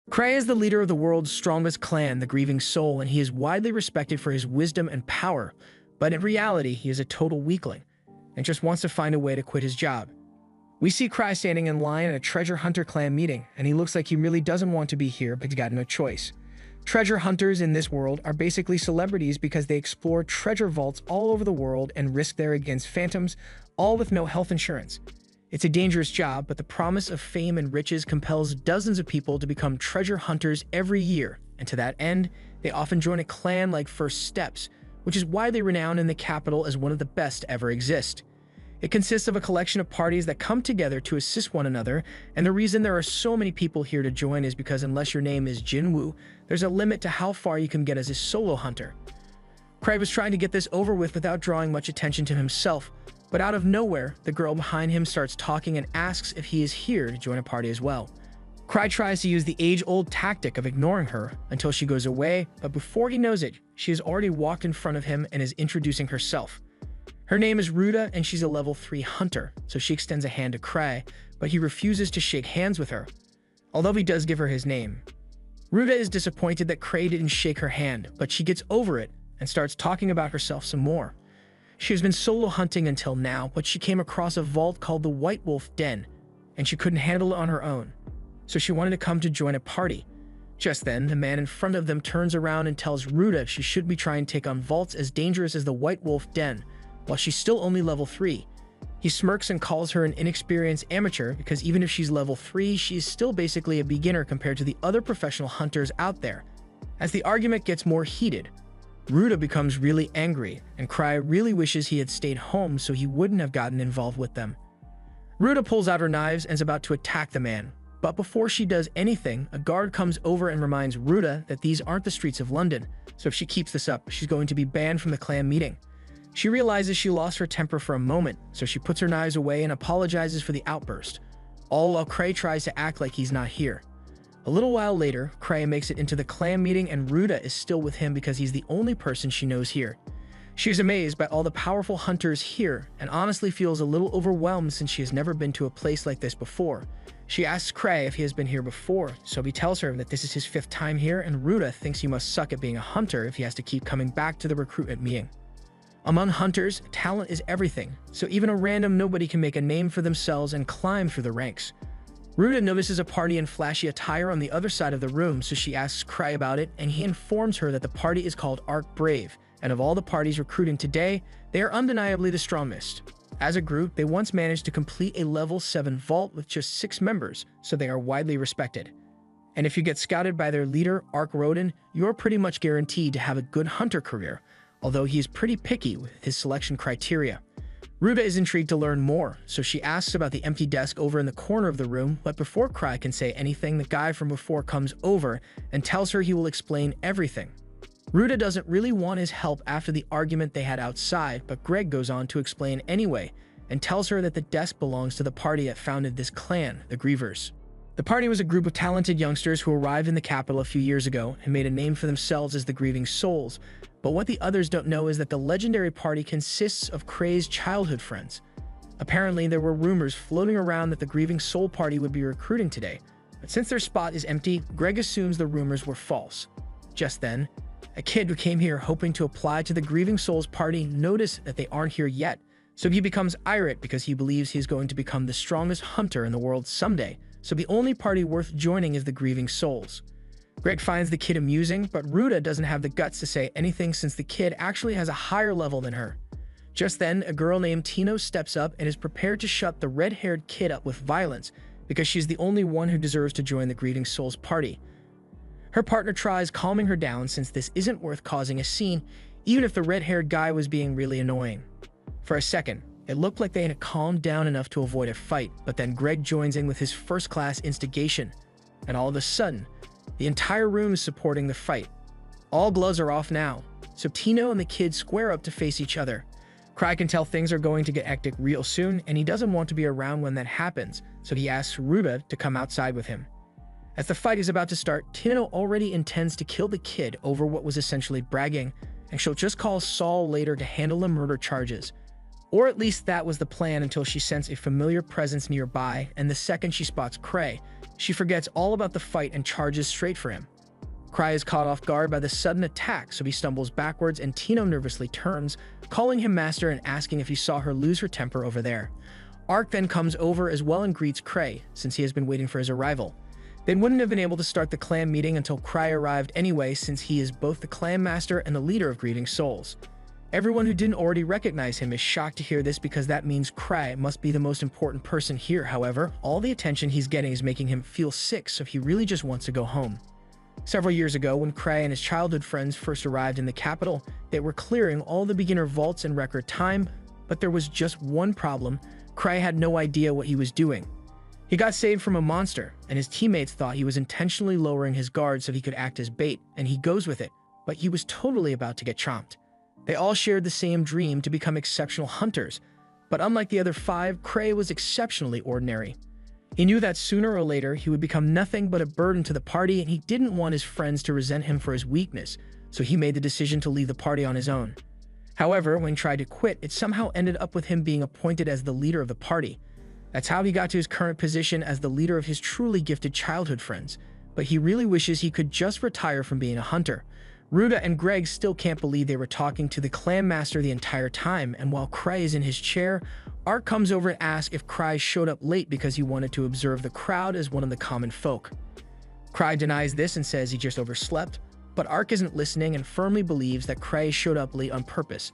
Cray is the leader of the world's strongest clan, the Grieving Soul, and he is widely respected for his wisdom and power, but in reality, he is a total weakling and just wants to find a way to quit his job. We see Cray standing in line at a treasure hunter clan meeting, and he looks like he really doesn't want to be here, but he's got no choice. Treasure hunters in this world are basically celebrities because they explore treasure vaults all over the world and risk their against phantoms, all with no health insurance. It's a dangerous job, but the promise of fame and riches compels dozens of people to become treasure hunters every year, and to that end, they often join a clan like First Steps, which is widely renowned in the capital as one of the best to ever exist. It consists of a collection of parties that come together to assist one another, and the reason there are so many people here to join is because unless your name is Jinwoo, there's a limit to how far you can get as a solo hunter. Cray was trying to get this over with without drawing much attention to himself, but out of nowhere, the girl behind him starts talking and asks if he is here to join a party as well. Cray tries to use the age-old tactic of ignoring her until she goes away, but before he knows it, she has already walked in front of him and is introducing herself. Her name is Ruta, and she's a level 3 hunter, so she extends a hand to Cray, but he refuses to shake hands with her, although he does give her his name. Ruta is disappointed that Cray didn't shake her hand, but she gets over it and starts talking about herself some more. She has been solo hunting until now, but she came across a vault called the White Wolf Den, and she couldn't handle it on her own, so she wanted to come to join a party. Just then, the man in front of them turns around and tells Ruta she should be trying to take on vaults as dangerous as the White Wolf Den, while she's still only level 3. He smirks and calls her an inexperienced amateur because even if she's level 3, she's still basically a beginner compared to the other professional hunters out there. As the argument gets more heated, Ruta becomes really angry, and Cray really wishes he had stayed home so he wouldn't have gotten involved with them. Ruta pulls out her knives and is about to attack the man, but before she does anything, a guard comes over and reminds Ruta that these aren't the streets of London, so if she keeps this up, she's going to be banned from the clan meeting. She realizes she lost her temper for a moment, so she puts her knives away and apologizes for the outburst, all while Cray tries to act like he's not here. A little while later, Cray makes it into the clan meeting and Ruta is still with him because he's the only person she knows here. She is amazed by all the powerful hunters here and honestly feels a little overwhelmed since she has never been to a place like this before. She asks Cray if he has been here before, so he tells her that this is his 5th time here, and Ruta thinks he must suck at being a hunter if he has to keep coming back to the recruitment meeting. Among hunters, talent is everything, so even a random nobody can make a name for themselves and climb through the ranks. Ruta notices a party in flashy attire on the other side of the room, so she asks Cray about it, and he informs her that the party is called Arc Brave, and of all the parties recruiting today, they are undeniably the strongest. As a group, they once managed to complete a level 7 vault with just 6 members, so they are widely respected. And if you get scouted by their leader, Arc Rodin, you're pretty much guaranteed to have a good hunter career, although he is pretty picky with his selection criteria. Ruta is intrigued to learn more, so she asks about the empty desk over in the corner of the room, but before Cray can say anything, the guy from before comes over and tells her he will explain everything. Ruta doesn't really want his help after the argument they had outside, but Greg goes on to explain anyway, and tells her that the desk belongs to the party that founded this clan, the Grievers. The party was a group of talented youngsters who arrived in the capital a few years ago and made a name for themselves as the Grieving Souls, but what the others don't know is that the legendary party consists of Cray's childhood friends. Apparently, there were rumors floating around that the Grieving Soul party would be recruiting today, but since their spot is empty, Greg assumes the rumors were false. Just then, a kid who came here hoping to apply to the Grieving Souls party noticed that they aren't here yet, so he becomes irate because he believes he's going to become the strongest hunter in the world someday, so the only party worth joining is the Grieving Souls. Greg finds the kid amusing, but Ruta doesn't have the guts to say anything since the kid actually has a higher level than her. Just then, a girl named Tino steps up and is prepared to shut the red-haired kid up with violence because she's the only one who deserves to join the Grieving Souls party. Her partner tries calming her down since this isn't worth causing a scene, even if the red-haired guy was being really annoying. For a second, it looked like they had calmed down enough to avoid a fight, but then Greg joins in with his first-class instigation, and all of a sudden, the entire room is supporting the fight. All gloves are off now, so Tino and the kid square up to face each other. Cray can tell things are going to get hectic real soon, and he doesn't want to be around when that happens, so he asks Ruta to come outside with him. As the fight is about to start, Tino already intends to kill the kid over what was essentially bragging, and she'll just call Saul later to handle the murder charges. Or at least that was the plan until she sensed a familiar presence nearby, and the second she spots Cray, she forgets all about the fight and charges straight for him. Cray is caught off guard by the sudden attack, so he stumbles backwards and Tino nervously turns, calling him master and asking if he saw her lose her temper over there. Ark then comes over as well and greets Cray, since he has been waiting for his arrival. They wouldn't have been able to start the clan meeting until Cray arrived anyway, since he is both the clan master and the leader of Grieving Souls. Everyone who didn't already recognize him is shocked to hear this because that means Cray must be the most important person here. However, all the attention he's getting is making him feel sick, so he really just wants to go home. Several years ago, when Cray and his childhood friends first arrived in the capital, they were clearing all the beginner vaults in record time, but there was just one problem. Cray had no idea what he was doing. He got saved from a monster, and his teammates thought he was intentionally lowering his guard so he could act as bait, and he goes with it, but he was totally about to get chomped. They all shared the same dream to become exceptional hunters, but unlike the other 5, Cray was exceptionally ordinary. He knew that sooner or later he would become nothing but a burden to the party, and he didn't want his friends to resent him for his weakness, so he made the decision to leave the party on his own. However, when he tried to quit, it somehow ended up with him being appointed as the leader of the party. That's how he got to his current position as the leader of his truly gifted childhood friends, but he really wishes he could just retire from being a hunter. Ruda and Greg still can't believe they were talking to the clan master the entire time, and while Cray is in his chair, Ark comes over and asks if Cray showed up late because he wanted to observe the crowd as one of the common folk. Cray denies this and says he just overslept, but Ark isn't listening and firmly believes that Cray showed up late on purpose.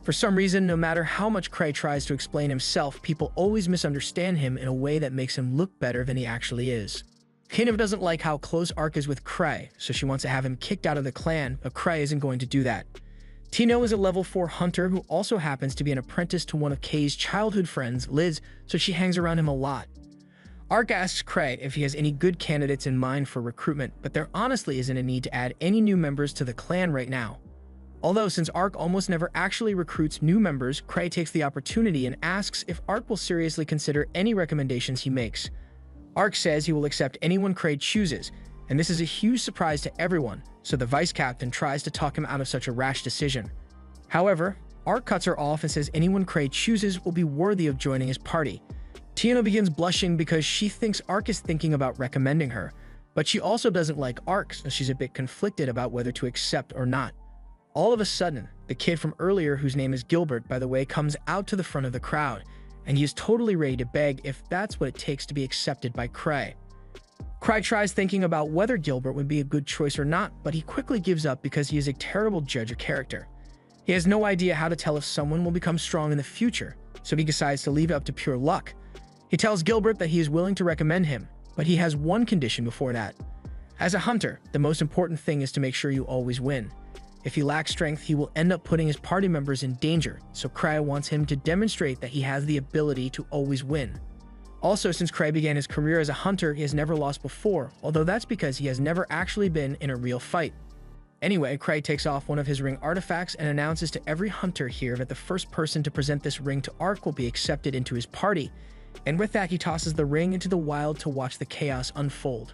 For some reason, no matter how much Cray tries to explain himself, people always misunderstand him in a way that makes him look better than he actually is. Kinav doesn't like how close Ark is with Cray, so she wants to have him kicked out of the clan, but Cray isn't going to do that. Tino is a level 4 hunter who also happens to be an apprentice to one of Kay's childhood friends, Liz, so she hangs around him a lot. Ark asks Cray if he has any good candidates in mind for recruitment, but there honestly isn't a need to add any new members to the clan right now. Although since Ark almost never actually recruits new members, Cray takes the opportunity and asks if Ark will seriously consider any recommendations he makes. Ark says he will accept anyone Cray chooses, and this is a huge surprise to everyone, so the vice captain tries to talk him out of such a rash decision. However, Ark cuts her off and says anyone Cray chooses will be worthy of joining his party. Tiana begins blushing because she thinks Ark is thinking about recommending her, but she also doesn't like Ark, so she's a bit conflicted about whether to accept or not. All of a sudden, the kid from earlier, whose name is Gilbert, by the way, comes out to the front of the crowd, and he is totally ready to beg if that's what it takes to be accepted by Cray. Cray tries thinking about whether Gilbert would be a good choice or not, but he quickly gives up because he is a terrible judge of character. He has no idea how to tell if someone will become strong in the future, so he decides to leave it up to pure luck. He tells Gilbert that he is willing to recommend him, but he has one condition before that. As a hunter, the most important thing is to make sure you always win. If he lacks strength, he will end up putting his party members in danger, so Cray wants him to demonstrate that he has the ability to always win. Also, since Cray began his career as a hunter, he has never lost before, although that's because he has never actually been in a real fight. Anyway, Cray takes off one of his ring artifacts and announces to every hunter here that the first person to present this ring to Ark will be accepted into his party, and with that he tosses the ring into the wild to watch the chaos unfold.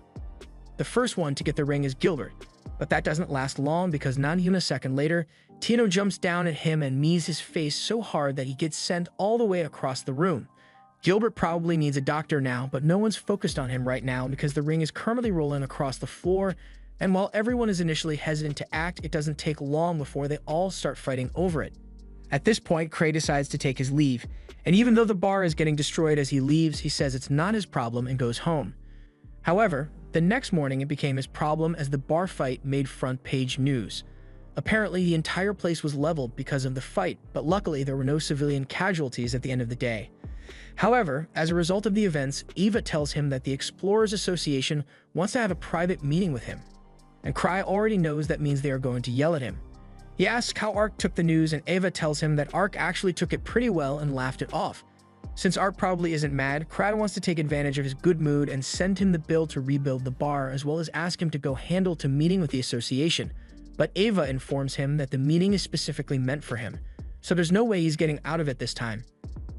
The first one to get the ring is Gilbert, but that doesn't last long because not even a second later, Tino jumps down at him and knees his face so hard that he gets sent all the way across the room. Gilbert probably needs a doctor now, but no one's focused on him right now because the ring is currently rolling across the floor, and while everyone is initially hesitant to act, it doesn't take long before they all start fighting over it. At this point, Cray decides to take his leave, and even though the bar is getting destroyed as he leaves, he says it's not his problem and goes home. However, the next morning it became his problem as the bar fight made front page news. Apparently, the entire place was leveled because of the fight, but luckily there were no civilian casualties at the end of the day. However, as a result of the events, Eva tells him that the Explorers Association wants to have a private meeting with him, and Cray already knows that means they are going to yell at him. He asks how Ark took the news, and Eva tells him that Ark actually took it pretty well and laughed it off. Since Ark probably isn't mad, Cray wants to take advantage of his good mood and send him the bill to rebuild the bar, as well as ask him to go handle to meeting with the association. But Eva informs him that the meeting is specifically meant for him, so there's no way he's getting out of it this time.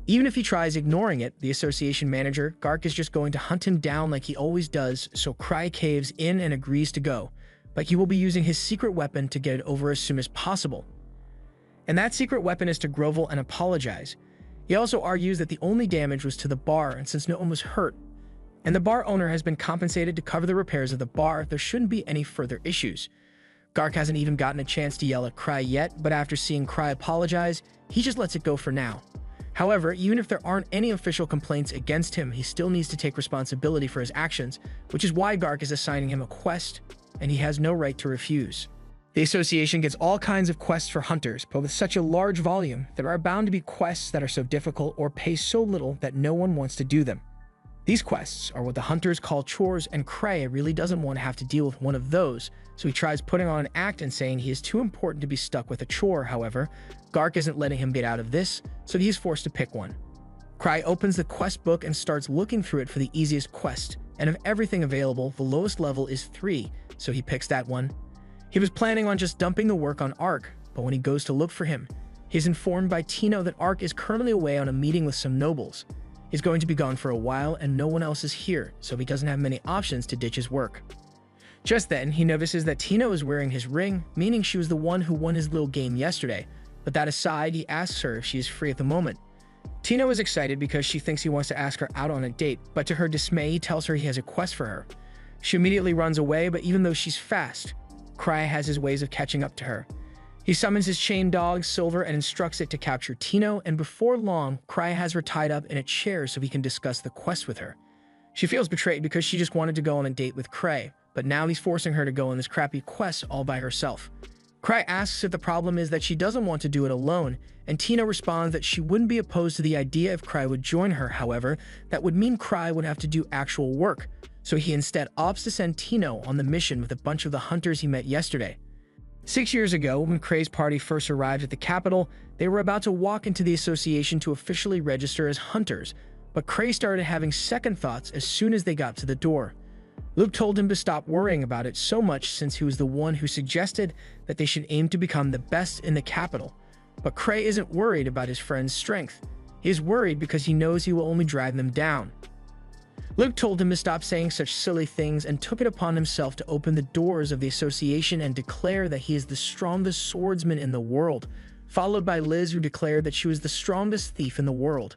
Even if he tries ignoring it, the association manager, Gark, is just going to hunt him down like he always does, so Cray caves in and agrees to go, but he will be using his secret weapon to get it over as soon as possible. And that secret weapon is to grovel and apologize. He also argues that the only damage was to the bar, and since no one was hurt, and the bar owner has been compensated to cover the repairs of the bar, there shouldn't be any further issues. Gark hasn't even gotten a chance to yell at Cry yet, but after seeing Cry apologize, he just lets it go for now. However, even if there aren't any official complaints against him, he still needs to take responsibility for his actions, which is why Gark is assigning him a quest, and he has no right to refuse. The association gets all kinds of quests for hunters, but with such a large volume, there are bound to be quests that are so difficult or pay so little that no one wants to do them. These quests are what the hunters call chores, and Cray really doesn't want to have to deal with one of those, so he tries putting on an act and saying he is too important to be stuck with a chore. However, Gark isn't letting him get out of this, so he is forced to pick one. Cry opens the quest book and starts looking through it for the easiest quest, and of everything available, the lowest level is 3, so he picks that one. He was planning on just dumping the work on Ark, but when he goes to look for him, he is informed by Tino that Ark is currently away on a meeting with some nobles. He's going to be gone for a while and no one else is here, so he doesn't have many options to ditch his work. Just then, he notices that Tino is wearing his ring, meaning she was the one who won his little game yesterday, but that aside, he asks her if she is free at the moment. Tino is excited because she thinks he wants to ask her out on a date, but to her dismay, he tells her he has a quest for her. She immediately runs away, but even though she's fast, Cry has his ways of catching up to her. He summons his chained dog, Silver, and instructs it to capture Tino, and before long, Cry has her tied up in a chair so he can discuss the quest with her. She feels betrayed because she just wanted to go on a date with Cray, but now he's forcing her to go on this crappy quest all by herself. Cry asks if the problem is that she doesn't want to do it alone, and Tino responds that she wouldn't be opposed to the idea if Cry would join her. However, that would mean Cry would have to do actual work, so he instead opts to send Tino on the mission with a bunch of the hunters he met yesterday. 6 years ago, when Cray's party first arrived at the capital, they were about to walk into the association to officially register as hunters, but Cray started having second thoughts as soon as they got to the door. Luke told him to stop worrying about it so much since he was the one who suggested that they should aim to become the best in the capital. But Cray isn't worried about his friend's strength. He is worried because he knows he will only drive them down. Luke told him to stop saying such silly things and took it upon himself to open the doors of the association and declare that he is the strongest swordsman in the world, followed by Liz, who declared that she was the strongest thief in the world.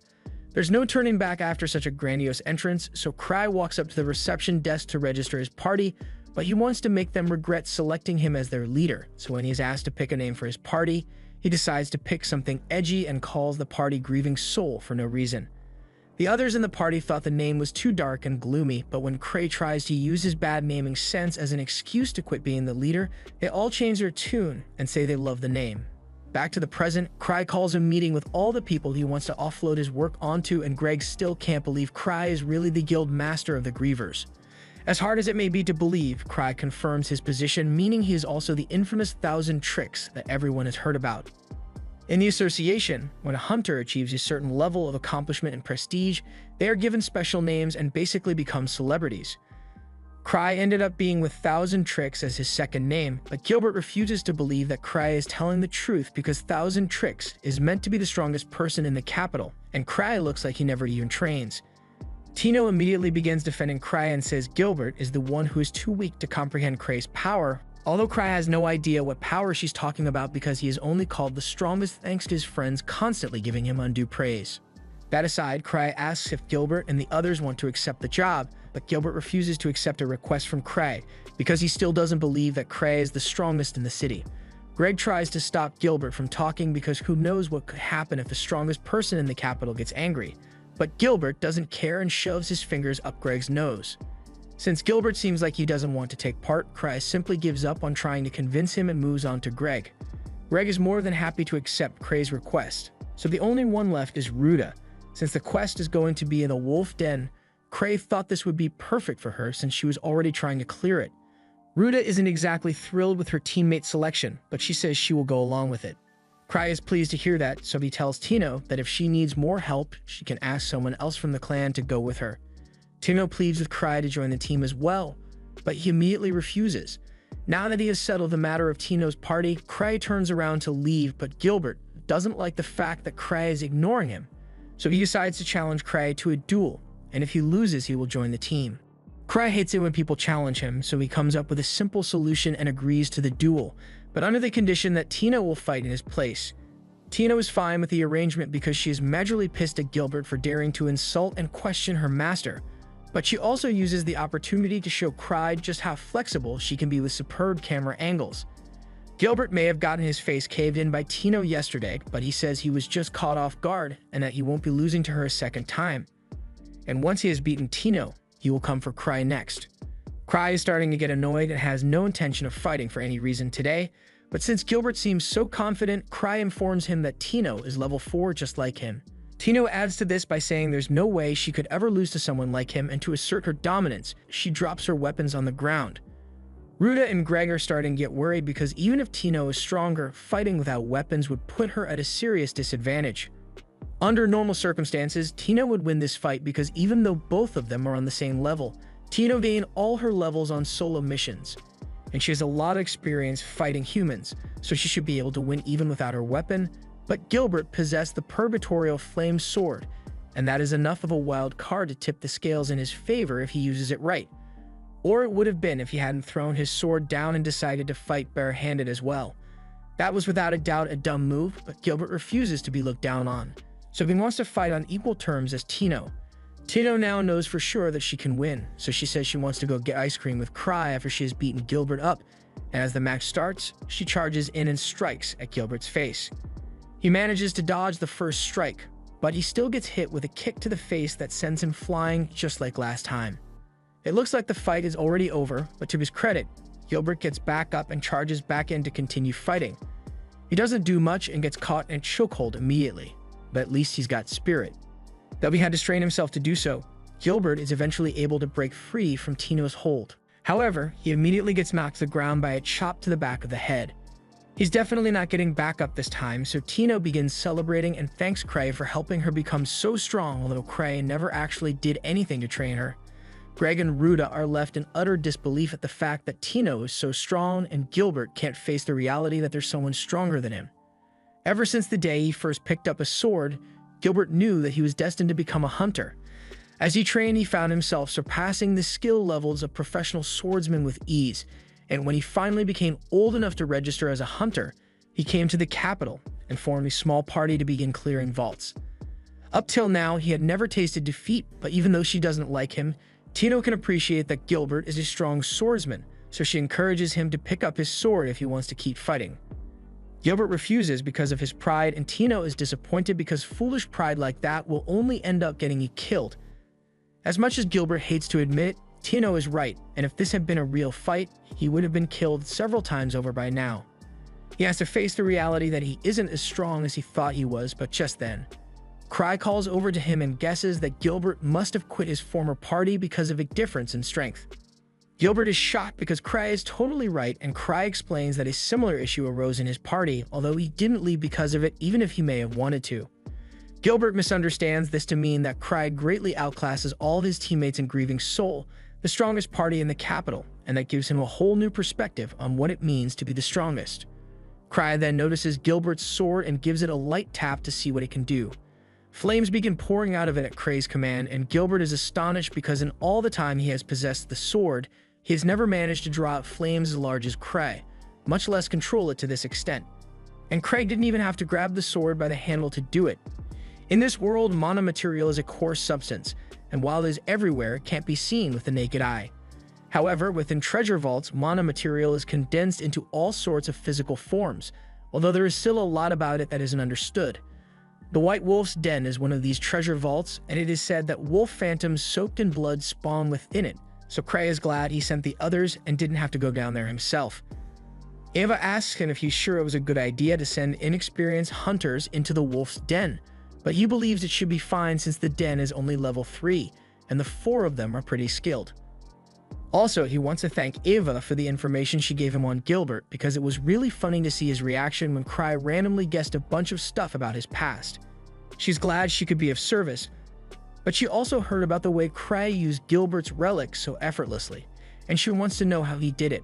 There's no turning back after such a grandiose entrance, so Cry walks up to the reception desk to register his party, but he wants to make them regret selecting him as their leader, so when he is asked to pick a name for his party, he decides to pick something edgy and calls the party Grieving Soul for no reason. The others in the party thought the name was too dark and gloomy, but when Cray tries to use his bad naming sense as an excuse to quit being the leader, they all change their tune and say they love the name. Back to the present, Cry calls a meeting with all the people he wants to offload his work onto, and Greg still can't believe Cry is really the guild master of the Grievers. As hard as it may be to believe, Cry confirms his position, meaning he is also the infamous 1,000 Tricks that everyone has heard about. In the association, when a hunter achieves a certain level of accomplishment and prestige, they are given special names and basically become celebrities. Cry ended up being with 1,000 Tricks as his second name, but Gilbert refuses to believe that Cry is telling the truth because 1,000 Tricks is meant to be the strongest person in the capital, and Cry looks like he never even trains. Tino immediately begins defending Cry and says Gilbert is the one who is too weak to comprehend Cray's power, although Cry has no idea what power she's talking about because he is only called the strongest thanks to his friends constantly giving him undue praise. That aside, Cry asks if Gilbert and the others want to accept the job, but Gilbert refuses to accept a request from Cray because he still doesn't believe that Cray is the strongest in the city. Greg tries to stop Gilbert from talking because who knows what could happen if the strongest person in the capital gets angry, but Gilbert doesn't care and shoves his fingers up Greg's nose. Since Gilbert seems like he doesn't want to take part, Cry simply gives up on trying to convince him and moves on to Greg. Greg is more than happy to accept Cray's request, so the only one left is Ruta. Since the quest is going to be in the wolf den, Cray thought this would be perfect for her since she was already trying to clear it. Ruta isn't exactly thrilled with her teammate selection, but she says she will go along with it. Cry is pleased to hear that, so he tells Tino that if she needs more help, she can ask someone else from the clan to go with her. Tino pleads with Cry to join the team as well, but he immediately refuses. Now that he has settled the matter of Tino's party, Cry turns around to leave, but Gilbert doesn't like the fact that Cry is ignoring him, so he decides to challenge Cry to a duel, and if he loses, he will join the team. Cry hates it when people challenge him, so he comes up with a simple solution and agrees to the duel, but under the condition that Tino will fight in his place. Tino is fine with the arrangement because she is majorly pissed at Gilbert for daring to insult and question her master, but she also uses the opportunity to show Cry just how flexible she can be with superb camera angles. Gilbert may have gotten his face caved in by Tino yesterday, but he says he was just caught off guard and that he won't be losing to her a second time. And once he has beaten Tino, he will come for Cry next. Cry is starting to get annoyed and has no intention of fighting for any reason today, but since Gilbert seems so confident, Cry informs him that Tino is level 4 just like him. Tino adds to this by saying there's no way she could ever lose to someone like him, and to assert her dominance, she drops her weapons on the ground. Ruda and Greg are starting to get worried because even if Tino is stronger, fighting without weapons would put her at a serious disadvantage. Under normal circumstances, Tino would win this fight because even though both of them are on the same level, Tino gained all her levels on solo missions, and she has a lot of experience fighting humans, so she should be able to win even without her weapon. But Gilbert possessed the Purgatorial Flame Sword, and that is enough of a wild card to tip the scales in his favor if he uses it right. Or it would have been if he hadn't thrown his sword down and decided to fight barehanded as well. That was without a doubt a dumb move, but Gilbert refuses to be looked down on, so he wants to fight on equal terms as Tino. Tino now knows for sure that she can win, so she says she wants to go get ice cream with Cry after she has beaten Gilbert up, and as the match starts, she charges in and strikes at Gilbert's face. He manages to dodge the first strike, but he still gets hit with a kick to the face that sends him flying just like last time. It looks like the fight is already over, but to his credit, Gilbert gets back up and charges back in to continue fighting. He doesn't do much and gets caught in a chokehold immediately, but at least he's got spirit. Though he had to strain himself to do so, Gilbert is eventually able to break free from Tino's hold. However, he immediately gets knocked to the ground by a chop to the back of the head. He's definitely not getting back up this time, so Tino begins celebrating and thanks Cray for helping her become so strong, although Cray never actually did anything to train her. Greg and Ruda are left in utter disbelief at the fact that Tino is so strong and Gilbert can't face the reality that there's someone stronger than him. Ever since the day he first picked up a sword, Gilbert knew that he was destined to become a hunter. As he trained, he found himself surpassing the skill levels of professional swordsmen with ease, and when he finally became old enough to register as a hunter, he came to the capital and formed a small party to begin clearing vaults. Up till now, he had never tasted defeat, but even though she doesn't like him, Tino can appreciate that Gilbert is a strong swordsman, so she encourages him to pick up his sword if he wants to keep fighting. Gilbert refuses because of his pride, and Tino is disappointed because foolish pride like that will only end up getting you killed. As much as Gilbert hates to admit it, Tino is right, and if this had been a real fight, he would have been killed several times over by now. He has to face the reality that he isn't as strong as he thought he was, but just then, Cry calls over to him and guesses that Gilbert must have quit his former party because of a difference in strength. Gilbert is shocked because Cry is totally right, and Cry explains that a similar issue arose in his party, although he didn't leave because of it even if he may have wanted to. Gilbert misunderstands this to mean that Cry greatly outclasses all of his teammates in Grieving Soul, the strongest party in the capital, and that gives him a whole new perspective on what it means to be the strongest. Cry then notices Gilbert's sword and gives it a light tap to see what it can do. Flames begin pouring out of it at Cray's command, and Gilbert is astonished because in all the time he has possessed the sword, he has never managed to draw out flames as large as Cray, much less control it to this extent. And Cray didn't even have to grab the sword by the handle to do it. In this world, mana material is a coarse substance, and while it is everywhere, it can't be seen with the naked eye. However, within treasure vaults, mana material is condensed into all sorts of physical forms, although there is still a lot about it that isn't understood. The White Wolf's Den is one of these treasure vaults, and it is said that wolf phantoms soaked in blood spawn within it, so Cray is glad he sent the others and didn't have to go down there himself. Ava asks him if he's sure it was a good idea to send inexperienced hunters into the wolf's den, but he believes it should be fine since the den is only level 3, and the 4 of them are pretty skilled. Also, he wants to thank Ava for the information she gave him on Gilbert because it was really funny to see his reaction when Cry randomly guessed a bunch of stuff about his past. She's glad she could be of service, but she also heard about the way Cry used Gilbert's relics so effortlessly, and she wants to know how he did it.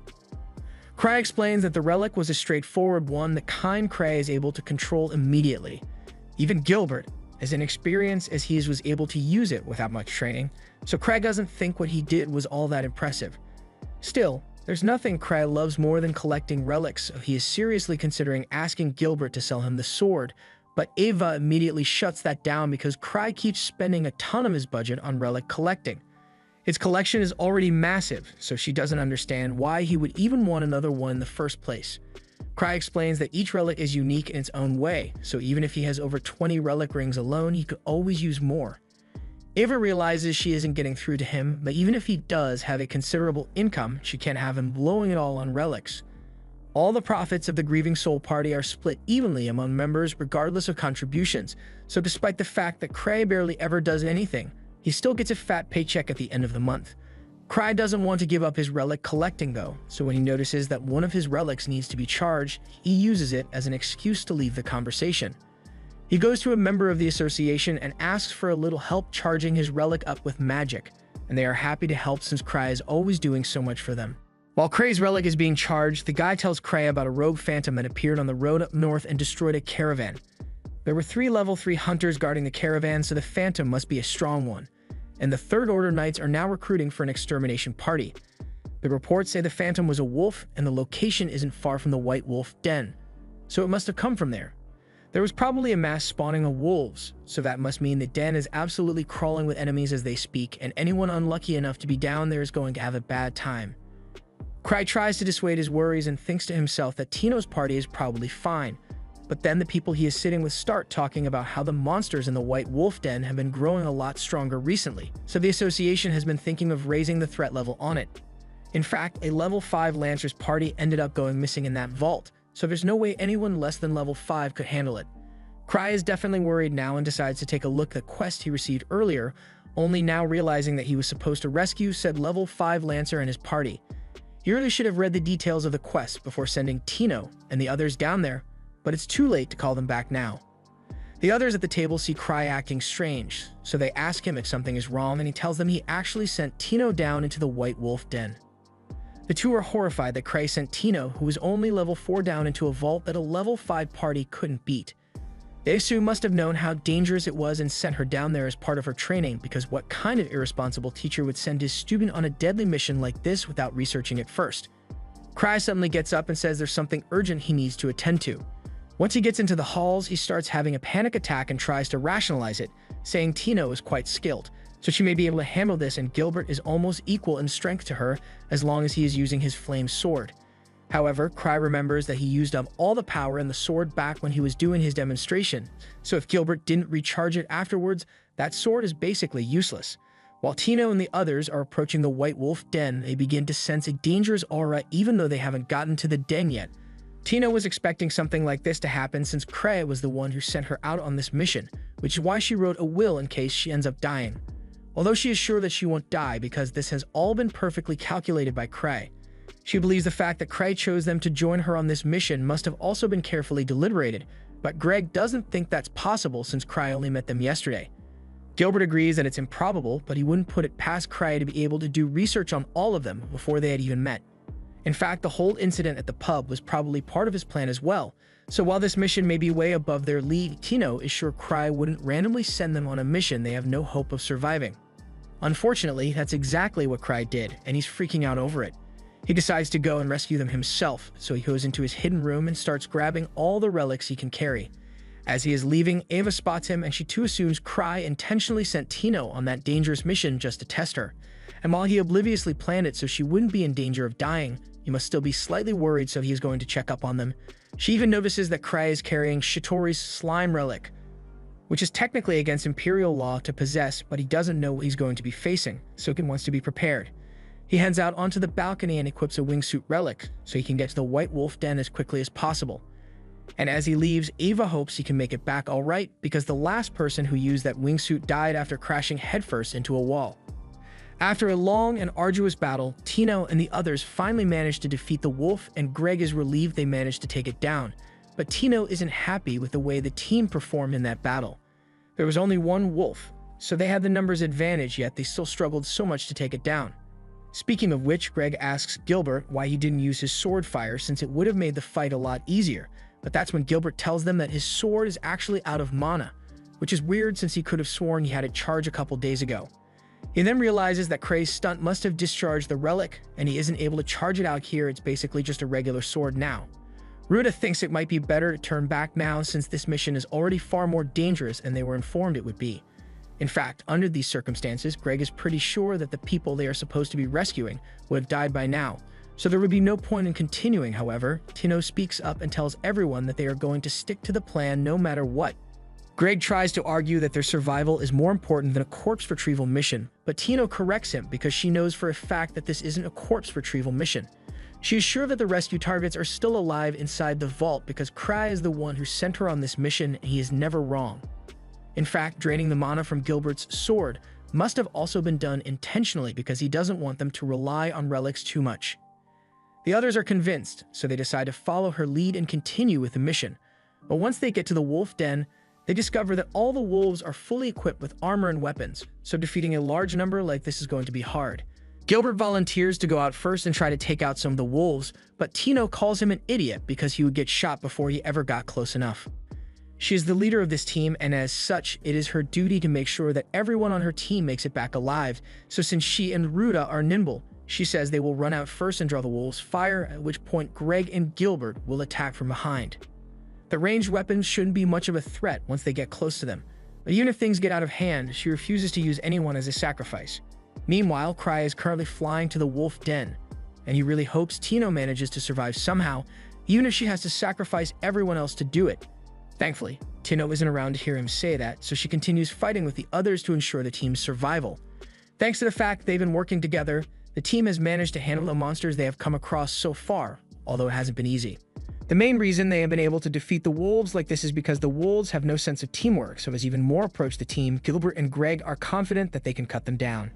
Cry explains that the relic was a straightforward one, the kind Cray is able to control immediately. Even Gilbert, as inexperienced as he is, was able to use it without much training, so Cray doesn't think what he did was all that impressive. Still, there's nothing Cray loves more than collecting relics, so he is seriously considering asking Gilbert to sell him the sword, But Ava immediately shuts that down because Cry keeps spending a ton of his budget on relic collecting. His collection is already massive, so she doesn't understand why he would even want another one in the first place. Cry explains that each relic is unique in its own way, so even if he has over 20 relic rings alone, he could always use more. Ava realizes she isn't getting through to him, but even if he does have a considerable income, she can't have him blowing it all on relics. All the profits of the Grieving Soul Party are split evenly among members regardless of contributions, so despite the fact that Cry barely ever does anything, he still gets a fat paycheck at the end of the month. Cry doesn't want to give up his relic collecting though, so when he notices that one of his relics needs to be charged, he uses it as an excuse to leave the conversation. He goes to a member of the association and asks for a little help charging his relic up with magic, and they are happy to help since Cry is always doing so much for them. While Cray's relic is being charged, the guy tells Cray about a rogue phantom that appeared on the road up north and destroyed a caravan. There were 3 level 3 hunters guarding the caravan, so the phantom must be a strong one. And the Third Order Knights are now recruiting for an extermination party. The reports say the phantom was a wolf, and the location isn't far from the White Wolf Den, so it must have come from there. There was probably a mass spawning of wolves, so that must mean the den is absolutely crawling with enemies as they speak, and anyone unlucky enough to be down there is going to have a bad time. Cry tries to dissuade his worries and thinks to himself that Tino's party is probably fine, but then the people he is sitting with start talking about how the monsters in the White Wolf Den have been growing a lot stronger recently, so the association has been thinking of raising the threat level on it. In fact, a level 5 Lancer's party ended up going missing in that vault, so there's no way anyone less than level 5 could handle it. Cry is definitely worried now and decides to take a look at the quest he received earlier, only now realizing that he was supposed to rescue said level 5 Lancer and his party. He really should have read the details of the quest before sending Tino and the others down there, but it's too late to call them back now. The others at the table see Cry acting strange, so they ask him if something is wrong, and he tells them he actually sent Tino down into the White Wolf Den. The two are horrified that Cray sent Tino, who was only level 4 down, into a vault that a level 5 party couldn't beat. They assume must have known how dangerous it was and sent her down there as part of her training, because what kind of irresponsible teacher would send his student on a deadly mission like this without researching it first? Cry suddenly gets up and says there's something urgent he needs to attend to. Once he gets into the halls, he starts having a panic attack and tries to rationalize it, saying Tino is quite skilled, so she may be able to handle this, and Gilbert is almost equal in strength to her as long as he is using his flame sword. However, Cry remembers that he used up all the power in the sword back when he was doing his demonstration, so if Gilbert didn't recharge it afterwards, that sword is basically useless. While Tino and the others are approaching the White Wolf Den, they begin to sense a dangerous aura even though they haven't gotten to the den yet. Tino was expecting something like this to happen since Cray was the one who sent her out on this mission, which is why she wrote a will in case she ends up dying. Although she is sure that she won't die because this has all been perfectly calculated by Cray. She believes the fact that Cray chose them to join her on this mission must have also been carefully deliberated, but Greg doesn't think that's possible since Cray only met them yesterday. Gilbert agrees that it's improbable, but he wouldn't put it past Cray to be able to do research on all of them before they had even met. In fact, the whole incident at the pub was probably part of his plan as well, so while this mission may be way above their league, Tino is sure Cray wouldn't randomly send them on a mission they have no hope of surviving. Unfortunately, that's exactly what Cray did, and he's freaking out over it. He decides to go and rescue them himself, so he goes into his hidden room and starts grabbing all the relics he can carry. As he is leaving, Ava spots him, and she too assumes Cray intentionally sent Tino on that dangerous mission just to test her. And while he obliviously planned it so she wouldn't be in danger of dying, he must still be slightly worried, so he is going to check up on them. She even notices that Cray is carrying Shitori's slime relic, which is technically against Imperial law to possess, but he doesn't know what he's going to be facing, so he wants to be prepared. He heads out onto the balcony and equips a wingsuit relic, so he can get to the White Wolf Den as quickly as possible. And as he leaves, Ava hopes he can make it back alright, because the last person who used that wingsuit died after crashing headfirst into a wall. After a long and arduous battle, Tino and the others finally manage to defeat the wolf, and Greg is relieved they managed to take it down. But Tino isn't happy with the way the team performed in that battle. There was only one wolf, so they had the numbers advantage, yet they still struggled so much to take it down. Speaking of which, Greg asks Gilbert why he didn't use his sword fire since it would have made the fight a lot easier, but that's when Gilbert tells them that his sword is actually out of mana, which is weird since he could have sworn he had it charged a couple days ago. He then realizes that Cray's stunt must have discharged the relic, and he isn't able to charge it out here. It's basically just a regular sword now. Ruta thinks it might be better to turn back now since this mission is already far more dangerous than they were informed it would be. In fact, under these circumstances, Greg is pretty sure that the people they are supposed to be rescuing would have died by now, so there would be no point in continuing. However, Tino speaks up and tells everyone that they are going to stick to the plan no matter what. Greg tries to argue that their survival is more important than a corpse retrieval mission, but Tino corrects him because she knows for a fact that this isn't a corpse retrieval mission. She is sure that the rescue targets are still alive inside the vault because Cry is the one who sent her on this mission and he is never wrong. In fact, draining the mana from Gilbert's sword must have also been done intentionally because he doesn't want them to rely on relics too much. The others are convinced, so they decide to follow her lead and continue with the mission. But once they get to the wolf den, they discover that all the wolves are fully equipped with armor and weapons, so defeating a large number like this is going to be hard. Gilbert volunteers to go out first and try to take out some of the wolves, but Tino calls him an idiot because he would get shot before he ever got close enough. She is the leader of this team, and as such, it is her duty to make sure that everyone on her team makes it back alive, so since she and Ruta are nimble, she says they will run out first and draw the wolves' fire, at which point Greg and Gilbert will attack from behind. The ranged weapons shouldn't be much of a threat once they get close to them, but even if things get out of hand, she refuses to use anyone as a sacrifice. Meanwhile, Cry is currently flying to the wolf den, and he really hopes Tino manages to survive somehow, even if she has to sacrifice everyone else to do it. Thankfully, Tino isn't around to hear him say that, so she continues fighting with the others to ensure the team's survival. Thanks to the fact they've been working together, the team has managed to handle the monsters they have come across so far, although it hasn't been easy. The main reason they have been able to defeat the wolves like this is because the wolves have no sense of teamwork, so as even more approach the team, Gilbert and Greg are confident that they can cut them down.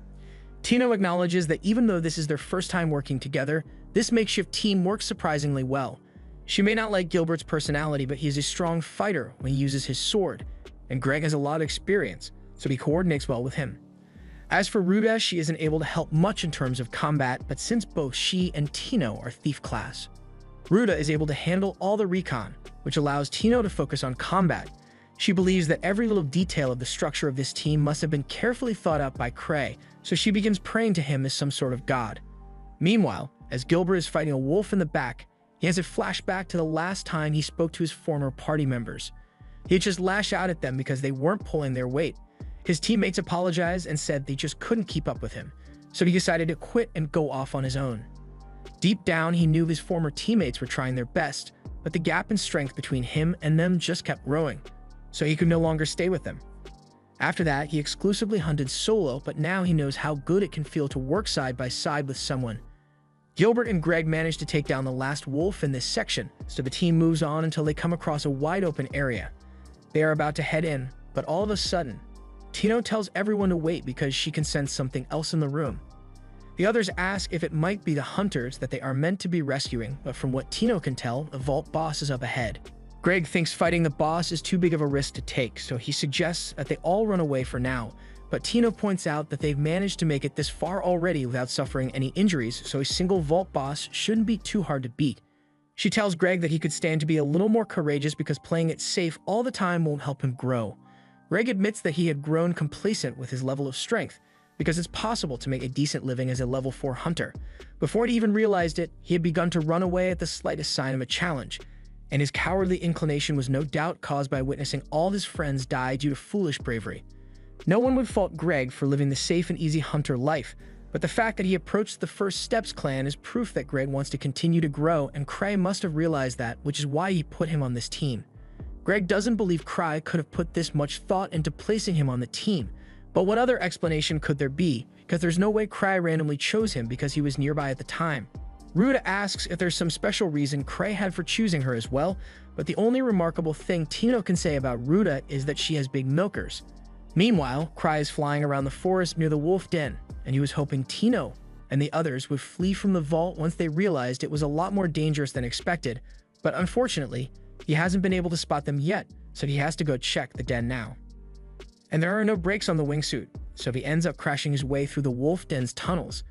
Tino acknowledges that even though this is their first time working together, this makeshift team works surprisingly well. She may not like Gilbert's personality, but he is a strong fighter when he uses his sword, and Greg has a lot of experience, so he coordinates well with him. As for Ruta, she isn't able to help much in terms of combat, but since both she and Tino are thief class, Ruta is able to handle all the recon, which allows Tino to focus on combat. She believes that every little detail of the structure of this team must have been carefully thought out by Cray, so she begins praying to him as some sort of god. Meanwhile, as Gilbert is fighting a wolf in the back, he has a flashback to the last time he spoke to his former party members. He'd just lash out at them because they weren't pulling their weight. His teammates apologized and said they just couldn't keep up with him, so he decided to quit and go off on his own. Deep down, he knew his former teammates were trying their best, but the gap in strength between him and them just kept growing, so he could no longer stay with them. After that, he exclusively hunted solo, but now he knows how good it can feel to work side by side with someone. Gilbert and Greg manage to take down the last wolf in this section, so the team moves on until they come across a wide open area. They are about to head in, but all of a sudden, Tino tells everyone to wait because she can sense something else in the room. The others ask if it might be the hunters that they are meant to be rescuing, but from what Tino can tell, the vault boss is up ahead. Greg thinks fighting the boss is too big of a risk to take, so he suggests that they all run away for now, but Tino points out that they've managed to make it this far already without suffering any injuries, so a single vault boss shouldn't be too hard to beat. She tells Greg that he could stand to be a little more courageous because playing it safe all the time won't help him grow. Greg admits that he had grown complacent with his level of strength, because it's possible to make a decent living as a level 4 hunter. Before he even realized it, he had begun to run away at the slightest sign of a challenge, and his cowardly inclination was no doubt caused by witnessing all his friends die due to foolish bravery. No one would fault Greg for living the safe and easy hunter life, but the fact that he approached the First Steps clan is proof that Greg wants to continue to grow, and Cray must have realized that, which is why he put him on this team. Greg doesn't believe Cray could have put this much thought into placing him on the team, but what other explanation could there be? Because there's no way Cray randomly chose him because he was nearby at the time. Ruta asks if there's some special reason Cray had for choosing her as well, but the only remarkable thing Tino can say about Ruta is that she has big milkers. Meanwhile, Cray is flying around the forest near the wolf den, and he was hoping Tino and the others would flee from the vault once they realized it was a lot more dangerous than expected, but unfortunately, he hasn't been able to spot them yet, so he has to go check the den now. And there are no brakes on the wingsuit, so he ends up crashing his way through the wolf den's tunnels.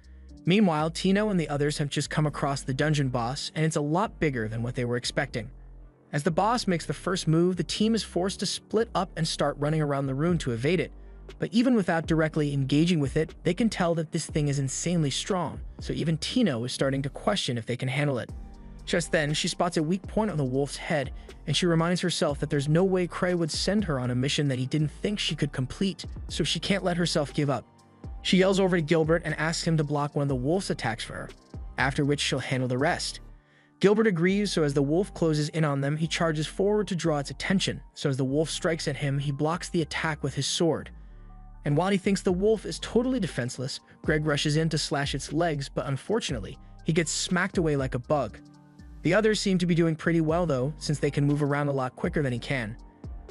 Meanwhile, Tino and the others have just come across the dungeon boss, and it's a lot bigger than what they were expecting. As the boss makes the first move, the team is forced to split up and start running around the room to evade it. But even without directly engaging with it, they can tell that this thing is insanely strong, so even Tino is starting to question if they can handle it. Just then, she spots a weak point on the wolf's head, and she reminds herself that there's no way Cray would send her on a mission that he didn't think she could complete, so she can't let herself give up. She yells over to Gilbert and asks him to block one of the wolf's attacks for her, after which she'll handle the rest. Gilbert agrees, so as the wolf closes in on them, he charges forward to draw its attention, so as the wolf strikes at him, he blocks the attack with his sword. And while he thinks the wolf is totally defenseless, Greg rushes in to slash its legs, but unfortunately, he gets smacked away like a bug. The others seem to be doing pretty well though, since they can move around a lot quicker than he can.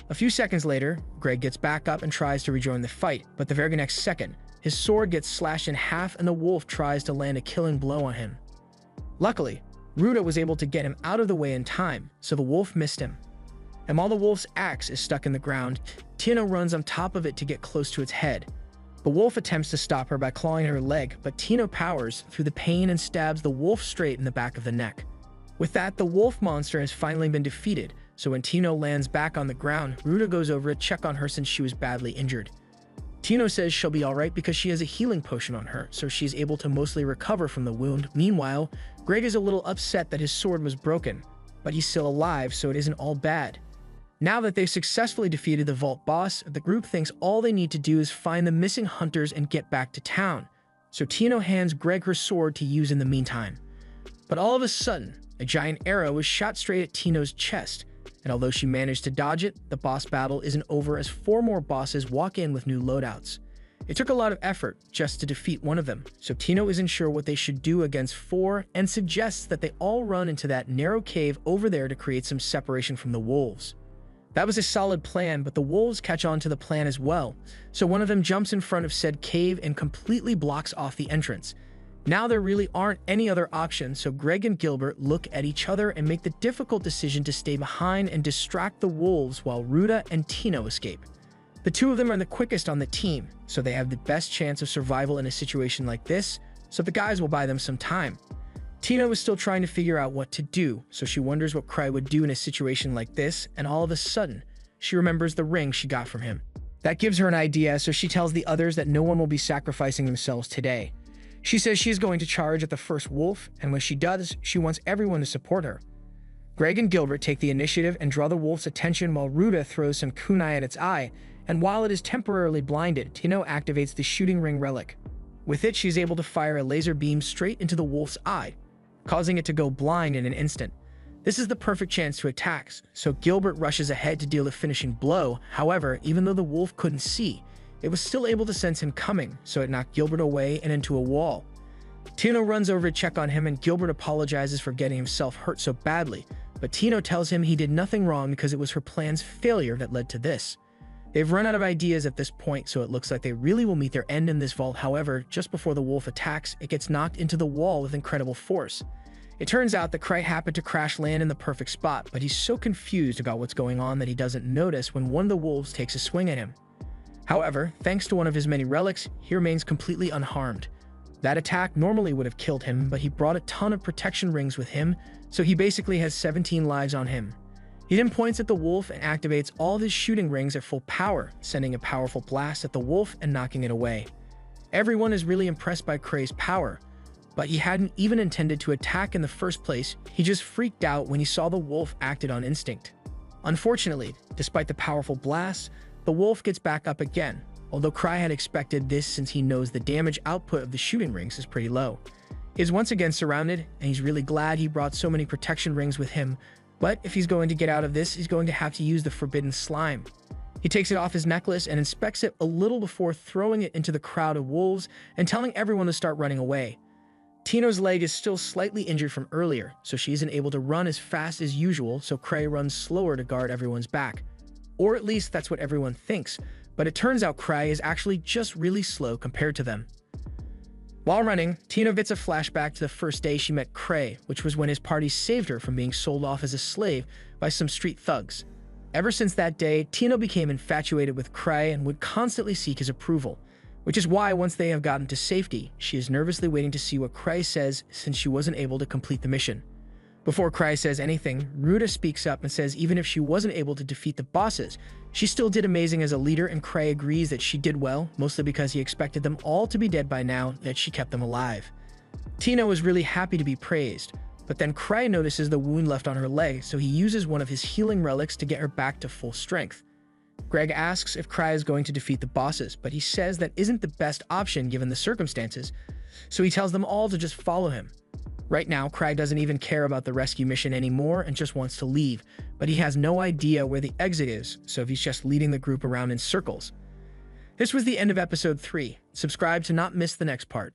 A few seconds later, Greg gets back up and tries to rejoin the fight, but the very next second, his sword gets slashed in half and the wolf tries to land a killing blow on him. Luckily, Ruda was able to get him out of the way in time, so the wolf missed him. And while the wolf's axe is stuck in the ground, Tino runs on top of it to get close to its head. The wolf attempts to stop her by clawing her leg, but Tino powers through the pain and stabs the wolf straight in the back of the neck. With that, the wolf monster has finally been defeated, so when Tino lands back on the ground, Ruda goes over to check on her since she was badly injured. Tino says she'll be alright because she has a healing potion on her, so she's able to mostly recover from the wound. Meanwhile, Greg is a little upset that his sword was broken, but he's still alive, so it isn't all bad. Now that they've successfully defeated the Vault boss, the group thinks all they need to do is find the missing hunters and get back to town, so Tino hands Greg her sword to use in the meantime. But all of a sudden, a giant arrow is shot straight at Tino's chest, and although she managed to dodge it, the boss battle isn't over as 4 more bosses walk in with new loadouts. It took a lot of effort just to defeat one of them, so Tino isn't sure what they should do against 4 and suggests that they all run into that narrow cave over there to create some separation from the wolves. That was a solid plan, but the wolves catch on to the plan as well, so one of them jumps in front of said cave and completely blocks off the entrance. Now there really aren't any other options, so Greg and Gilbert look at each other and make the difficult decision to stay behind and distract the wolves while Ruda and Tino escape. The 2 of them are the quickest on the team, so they have the best chance of survival in a situation like this, so the guys will buy them some time. Tino is still trying to figure out what to do, so she wonders what Cray would do in a situation like this, and all of a sudden, she remembers the ring she got from him. That gives her an idea, so she tells the others that no one will be sacrificing themselves today. She says she is going to charge at the first wolf, and when she does, she wants everyone to support her. Greg and Gilbert take the initiative and draw the wolf's attention while Ruda throws some kunai at its eye, and while it is temporarily blinded, Tino activates the shooting ring relic. With it, she's able to fire a laser beam straight into the wolf's eye, causing it to go blind in an instant. This is the perfect chance to attack, so Gilbert rushes ahead to deal a finishing blow. However, even though the wolf couldn't see, it was still able to sense him coming, so it knocked Gilbert away and into a wall. Tino runs over to check on him and Gilbert apologizes for getting himself hurt so badly, but Tino tells him he did nothing wrong because it was her plan's failure that led to this. They've run out of ideas at this point, so it looks like they really will meet their end in this vault. However, just before the wolf attacks, it gets knocked into the wall with incredible force. It turns out that Cray happened to crash land in the perfect spot, but he's so confused about what's going on that he doesn't notice when one of the wolves takes a swing at him. However, thanks to one of his many relics, he remains completely unharmed. That attack normally would have killed him, but he brought a ton of protection rings with him, so he basically has 17 lives on him. He then points at the wolf and activates all of his shooting rings at full power, sending a powerful blast at the wolf and knocking it away. Everyone is really impressed by Cray's power, but he hadn't even intended to attack in the first place. He just freaked out when he saw the wolf acted on instinct. Unfortunately, despite the powerful blast, the wolf gets back up again, although Cray had expected this since he knows the damage output of the shooting rings is pretty low. He is once again surrounded, and he's really glad he brought so many protection rings with him, but if he's going to get out of this, he's going to have to use the forbidden slime. He takes it off his necklace and inspects it a little before throwing it into the crowd of wolves and telling everyone to start running away. Tino's leg is still slightly injured from earlier, so she isn't able to run as fast as usual, so Cray runs slower to guard everyone's back. Or at least that's what everyone thinks, but it turns out Cray is actually just really slow compared to them. While running, Tino gets a flashback to the first day she met Cray, which was when his party saved her from being sold off as a slave by some street thugs. Ever since that day, Tino became infatuated with Cray and would constantly seek his approval, which is why once they have gotten to safety, she is nervously waiting to see what Cray says since she wasn't able to complete the mission. Before Cray says anything, Ruda speaks up and says even if she wasn't able to defeat the bosses, she still did amazing as a leader, and Cray agrees that she did well, mostly because he expected them all to be dead by now, that she kept them alive. Tino was really happy to be praised, But then Cry notices the wound left on her leg, so he uses one of his healing relics to get her back to full strength. Greg asks if Cry is going to defeat the bosses, but he says that isn't the best option given the circumstances, so he tells them all to just follow him. Right now, Cry doesn't even care about the rescue mission anymore and just wants to leave, but he has no idea where the exit is, so he's just leading the group around in circles. This was the end of episode 3. Subscribe to not miss the next part.